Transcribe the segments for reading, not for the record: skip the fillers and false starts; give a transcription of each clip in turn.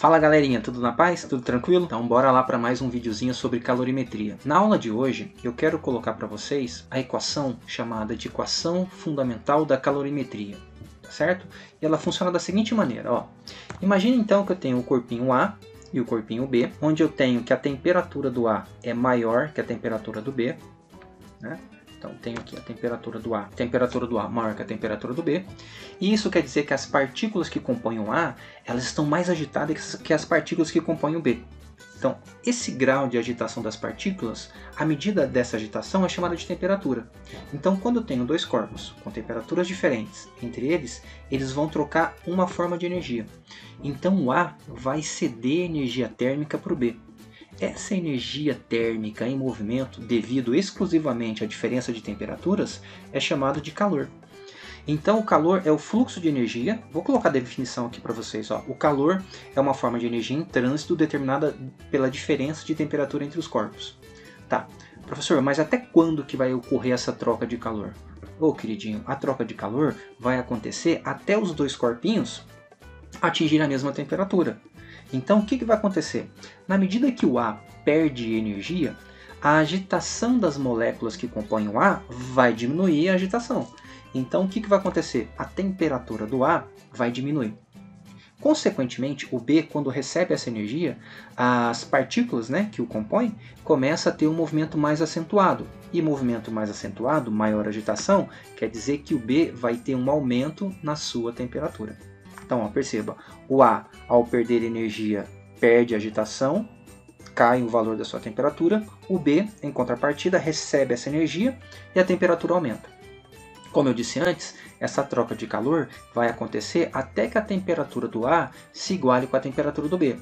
Fala galerinha, tudo na paz? Tudo tranquilo? Então bora lá para mais um videozinho sobre calorimetria. Na aula de hoje eu quero colocar para vocês a equação chamada de equação fundamental da calorimetria, tá certo? E ela funciona da seguinte maneira, ó. Imagine então que eu tenho o corpinho A e o corpinho B, onde eu tenho que a temperatura do A é maior que a temperatura do B, né? Então, tenho aqui a temperatura do A maior que a temperatura do B. E isso quer dizer que as partículas que compõem o A, elas estão mais agitadas que as partículas que compõem o B. Então, esse grau de agitação das partículas, a medida dessa agitação é chamada de temperatura. Então, quando eu tenho dois corpos com temperaturas diferentes entre eles, eles vão trocar uma forma de energia. Então, o A vai ceder energia térmica para o B. Essa energia térmica em movimento, devido exclusivamente à diferença de temperaturas, é chamada de calor. Então o calor é o fluxo de energia, vou colocar a definição aqui para vocês. Ó. O calor é uma forma de energia em trânsito determinada pela diferença de temperatura entre os corpos. Tá, professor, mas até quando que vai ocorrer essa troca de calor? Ô queridinho, a troca de calor vai acontecer até os dois corpinhos atingirem a mesma temperatura. Então, o que vai acontecer? Na medida que o A perde energia, a agitação das moléculas que compõem o A vai diminuir a agitação. Então, o que vai acontecer? A temperatura do A vai diminuir. Consequentemente, o B, quando recebe essa energia, as partículas, que o compõem, começam a ter um movimento mais acentuado. E movimento mais acentuado, maior agitação, quer dizer que o B vai ter um aumento na sua temperatura. Então, ó, perceba, o A, ao perder energia, perde agitação, cai o valor da sua temperatura. O B, em contrapartida, recebe essa energia e a temperatura aumenta. Como eu disse antes, essa troca de calor vai acontecer até que a temperatura do A se iguale com a temperatura do B.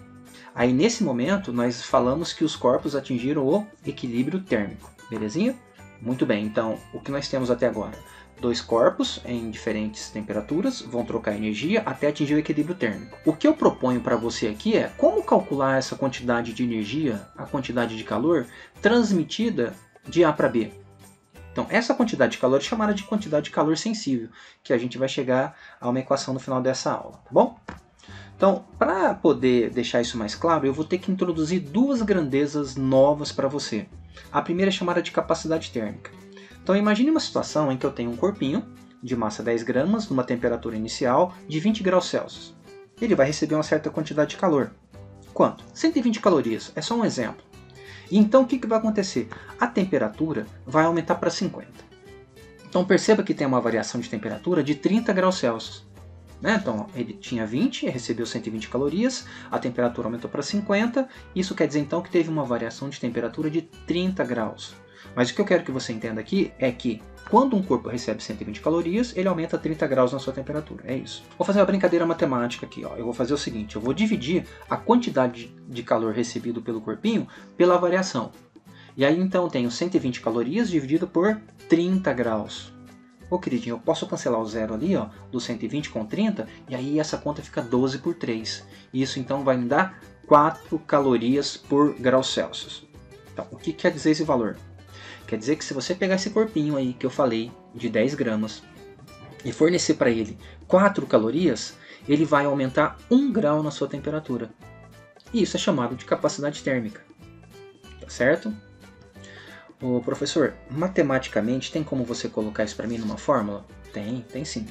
Aí, nesse momento, nós falamos que os corpos atingiram o equilíbrio térmico. Belezinha? Muito bem, então, o que nós temos até agora? Dois corpos em diferentes temperaturas vão trocar energia até atingir o equilíbrio térmico. O que eu proponho para você aqui é como calcular essa quantidade de energia, a quantidade de calor, transmitida de A para B. Então, essa quantidade de calor é chamada de quantidade de calor sensível, que a gente vai chegar a uma equação no final dessa aula, tá bom? Então, para poder deixar isso mais claro, eu vou ter que introduzir duas grandezas novas para você. A primeira é chamada de capacidade térmica. Então imagine uma situação em que eu tenho um corpinho de massa 10 gramas, numa temperatura inicial de 20 graus Celsius. Ele vai receber uma certa quantidade de calor. Quanto? 120 calorias, é só um exemplo. E então o que vai acontecer? A temperatura vai aumentar para 50. Então perceba que tem uma variação de temperatura de 30 graus Celsius. Então ele tinha 20, recebeu 120 calorias, a temperatura aumentou para 50, isso quer dizer então que teve uma variação de temperatura de 30 graus. Mas o que eu quero que você entenda aqui é que quando um corpo recebe 120 calorias, ele aumenta 30 graus na sua temperatura. É isso. Vou fazer uma brincadeira matemática aqui. Ó. Eu vou fazer o seguinte, eu vou dividir a quantidade de calor recebido pelo corpinho pela variação. E aí então eu tenho 120 calorias dividido por 30 graus. Ô queridinho, eu posso cancelar o zero ali, ó, do 120 com 30, e aí essa conta fica 12 por 3. Isso então vai me dar 4 calorias por grau Celsius. Então, o que quer dizer esse valor? Quer dizer que se você pegar esse corpinho aí que eu falei, de 10 gramas, e fornecer para ele 4 calorias, ele vai aumentar 1 grau na sua temperatura. E isso é chamado de capacidade térmica. Tá certo? Ô professor, matematicamente tem como você colocar isso para mim numa fórmula? Tem sim.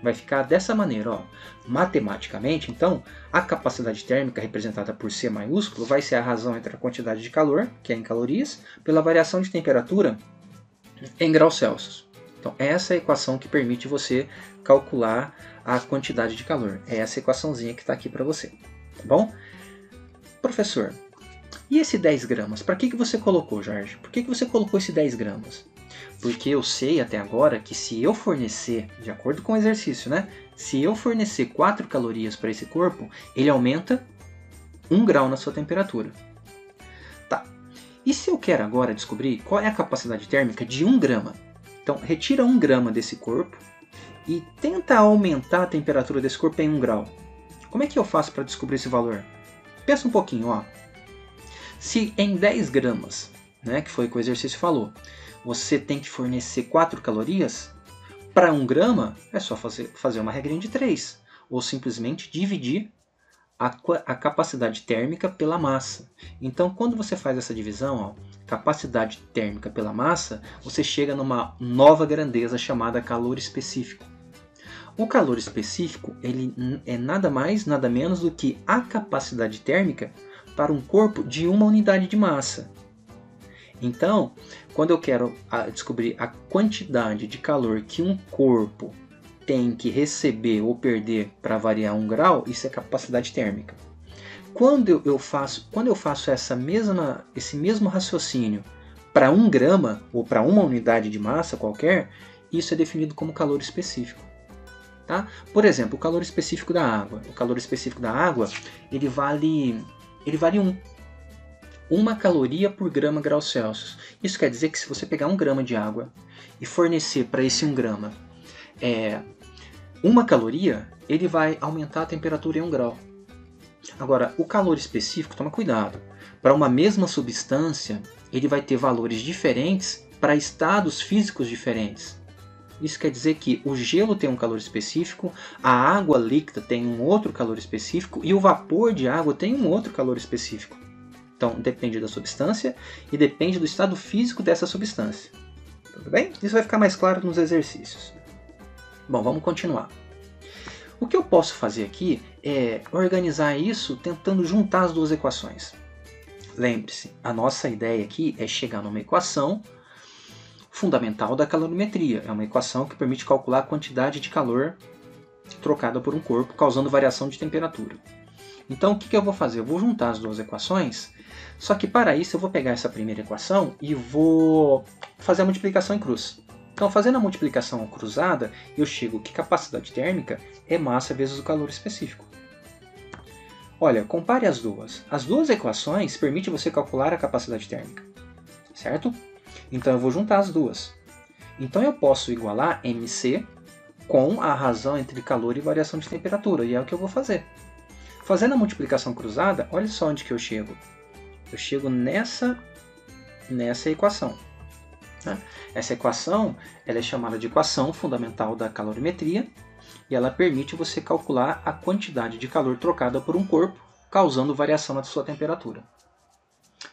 Vai ficar dessa maneira, ó. Matematicamente, então, a capacidade térmica representada por C maiúsculo vai ser a razão entre a quantidade de calor, que é em calorias, pela variação de temperatura em graus Celsius. Então, essa é a equação que permite você calcular a quantidade de calor. É essa equaçãozinha que está aqui para você, tá bom? Professor, e esse 10 gramas? Para que você colocou, Jorge? Por que você colocou esse 10 gramas? Porque eu sei até agora que se eu fornecer, de acordo com o exercício, se eu fornecer 4 calorias para esse corpo, ele aumenta 1 grau na sua temperatura. Tá. E se eu quero agora descobrir qual é a capacidade térmica de 1 grama? Então, retira 1 grama desse corpo e tenta aumentar a temperatura desse corpo em 1 grau. Como é que eu faço para descobrir esse valor? Pensa um pouquinho, ó. Se em 10 gramas, que foi o que o exercício falou, você tem que fornecer 4 calorias, para 1 grama é só fazer uma regrinha de 3, ou simplesmente dividir a capacidade térmica pela massa. Então, quando você faz essa divisão, ó, capacidade térmica pela massa, você chega numa nova grandeza chamada calor específico. O calor específico ele é nada mais, nada menos do que a capacidade térmica para um corpo de uma unidade de massa. Então, quando eu quero descobrir a quantidade de calor que um corpo tem que receber ou perder para variar 1 grau, isso é capacidade térmica. Quando eu faço esse mesmo raciocínio para 1 grama ou para uma unidade de massa qualquer, isso é definido como calor específico. Tá? Por exemplo, o calor específico da água. O calor específico da água ele vale 1 caloria por grama grau Celsius. Isso quer dizer que se você pegar 1 grama de água e fornecer para esse 1 grama 1 caloria, ele vai aumentar a temperatura em 1 grau. Agora, o calor específico, toma cuidado. Para uma mesma substância, ele vai ter valores diferentes para estados físicos diferentes. Isso quer dizer que o gelo tem um calor específico, a água líquida tem um outro calor específico e o vapor de água tem um outro calor específico. Então, depende da substância e depende do estado físico dessa substância. Tudo bem? Isso vai ficar mais claro nos exercícios. Bom, vamos continuar. O que eu posso fazer aqui é organizar isso tentando juntar as duas equações. Lembre-se, a nossa ideia aqui é chegar numa equação fundamental da calorimetria. É uma equação que permite calcular a quantidade de calor trocada por um corpo, causando variação de temperatura. Então, o que eu vou fazer? Eu vou juntar as duas equações, só que para isso eu vou pegar essa primeira equação e vou fazer a multiplicação em cruz. Então, fazendo a multiplicação cruzada, eu chego que capacidade térmica é massa vezes o calor específico. Olha, compare as duas. As duas equações permitem você calcular a capacidade térmica, certo? Então, eu vou juntar as duas. Então, eu posso igualar MC com a razão entre calor e variação de temperatura, e é o que eu vou fazer. Fazendo a multiplicação cruzada, olha só onde que eu chego. Eu chego nessa equação. Essa equação ela é chamada de equação fundamental da calorimetria e ela permite você calcular a quantidade de calor trocada por um corpo, causando variação na sua temperatura.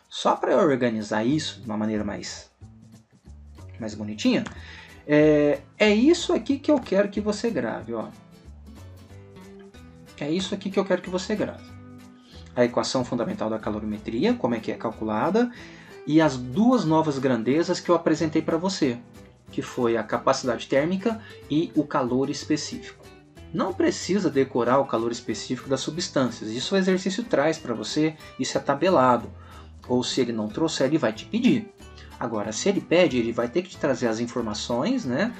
Só para organizar isso de uma maneira mais bonitinha, é isso aqui que eu quero que você grave. Ó. É isso aqui que eu quero que você grave. A equação fundamental da calorimetria, como é que é calculada, e as duas novas grandezas que eu apresentei para você, que foi a capacidade térmica e o calor específico. Não precisa decorar o calor específico das substâncias, isso o exercício traz para você, isso é tabelado. Ou se ele não trouxer, ele vai te pedir. Agora, se ele pede, ele vai ter que te trazer as informações, né,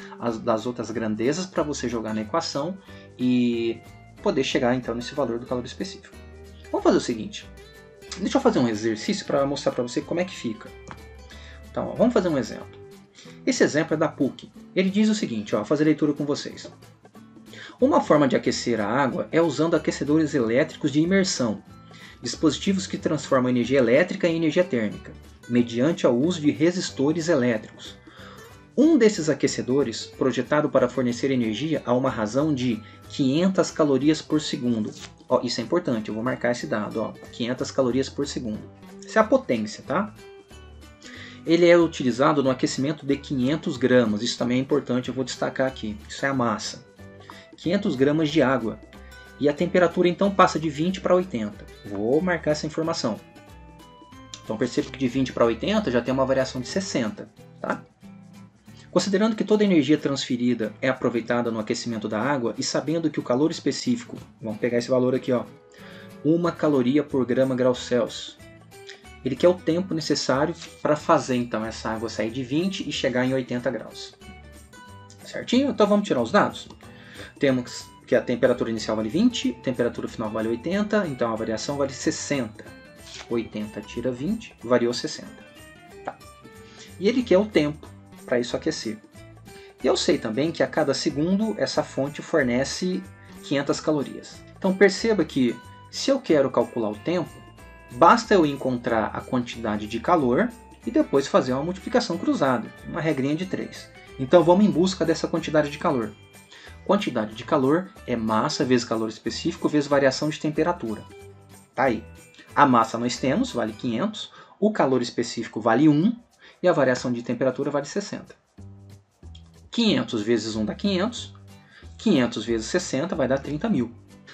das outras grandezas para você jogar na equação e poder chegar então nesse valor do calor específico. Vamos fazer o seguinte. Deixa eu fazer um exercício para mostrar para você como é que fica. Então, ó, vamos fazer um exemplo. Esse exemplo é da PUC. Ele diz o seguinte, ó, vou fazer leitura com vocês. Uma forma de aquecer a água é usando aquecedores elétricos de imersão, dispositivos que transformam energia elétrica em energia térmica, mediante o uso de resistores elétricos. Um desses aquecedores, projetado para fornecer energia a uma razão de 500 calorias por segundo. Ó, isso é importante, eu vou marcar esse dado, ó, 500 calorias por segundo. Isso é a potência, tá? Ele é utilizado no aquecimento de 500 gramas, isso também é importante, eu vou destacar aqui, isso é a massa. 500 gramas de água, e a temperatura então passa de 20 para 80. Vou marcar essa informação. Então perceba que de 20 para 80 já tem uma variação de 60, tá? Considerando que toda a energia transferida é aproveitada no aquecimento da água e sabendo que o calor específico, vamos pegar esse valor aqui, ó, 1 caloria por grama grau Celsius. Ele quer o tempo necessário para fazer então essa água sair de 20 e chegar em 80 graus. Certinho? Então vamos tirar os dados. Temos que a temperatura inicial vale 20, a temperatura final vale 80, então a variação vale 60. 80 tira 20, variou 60. Tá. E ele quer o tempo para isso aquecer. E eu sei também que a cada segundo essa fonte fornece 500 calorias. Então perceba que se eu quero calcular o tempo, basta eu encontrar a quantidade de calor e depois fazer uma multiplicação cruzada, uma regrinha de 3. Então vamos em busca dessa quantidade de calor. Quantidade de calor é massa vezes calor específico vezes variação de temperatura. Tá aí. A massa nós temos, vale 500, o calor específico vale 1 e a variação de temperatura vale 60. 500 vezes 1 dá 500, 500 vezes 60 vai dar 30.000.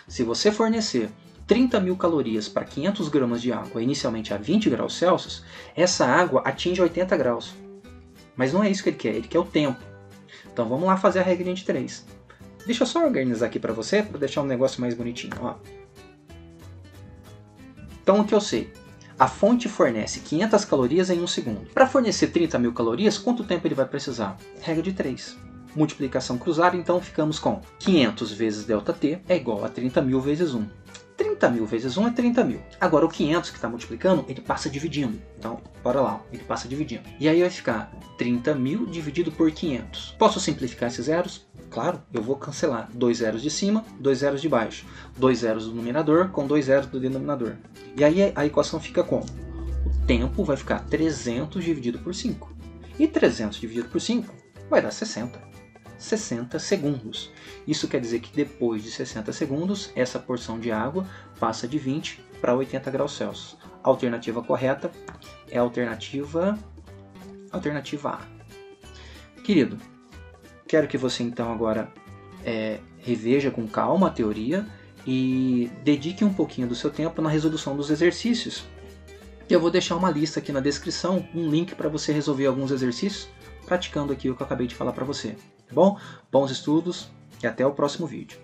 Se você fornecer 30.000 calorias para 500 gramas de água inicialmente a 20 graus Celsius, essa água atinge 80 graus. Mas não é isso que ele quer o tempo. Então vamos lá fazer a regrinha de 3. Deixa eu só organizar aqui para você, para deixar um negócio mais bonitinho. Ó. Então o que eu sei? A fonte fornece 500 calorias em 1 segundo. Para fornecer 30.000 calorias, quanto tempo ele vai precisar? Regra de 3. Multiplicação cruzada, então ficamos com 500 vezes ΔT é igual a 30.000 vezes 1. 30.000 vezes 1 é 30.000. Agora o 500 que está multiplicando, ele passa dividindo. Então, bora lá, ele passa dividindo. E aí vai ficar 30.000 dividido por 500. Posso simplificar esses zeros? Claro, eu vou cancelar 2 zeros de cima, 2 zeros de baixo. 2 zeros do numerador com 2 zeros do denominador. E aí a equação fica como? O tempo vai ficar 300 dividido por 5. E 300 dividido por 5 vai dar 60. 60 segundos. Isso quer dizer que depois de 60 segundos, essa porção de água passa de 20 para 80 graus Celsius. A alternativa correta é a alternativa A. Querido, quero que você então agora reveja com calma a teoria e dedique um pouquinho do seu tempo na resolução dos exercícios. Eu vou deixar uma lista aqui na descrição, um link para você resolver alguns exercícios, praticando aqui o que eu acabei de falar para você. Tá bom? Bons estudos e até o próximo vídeo.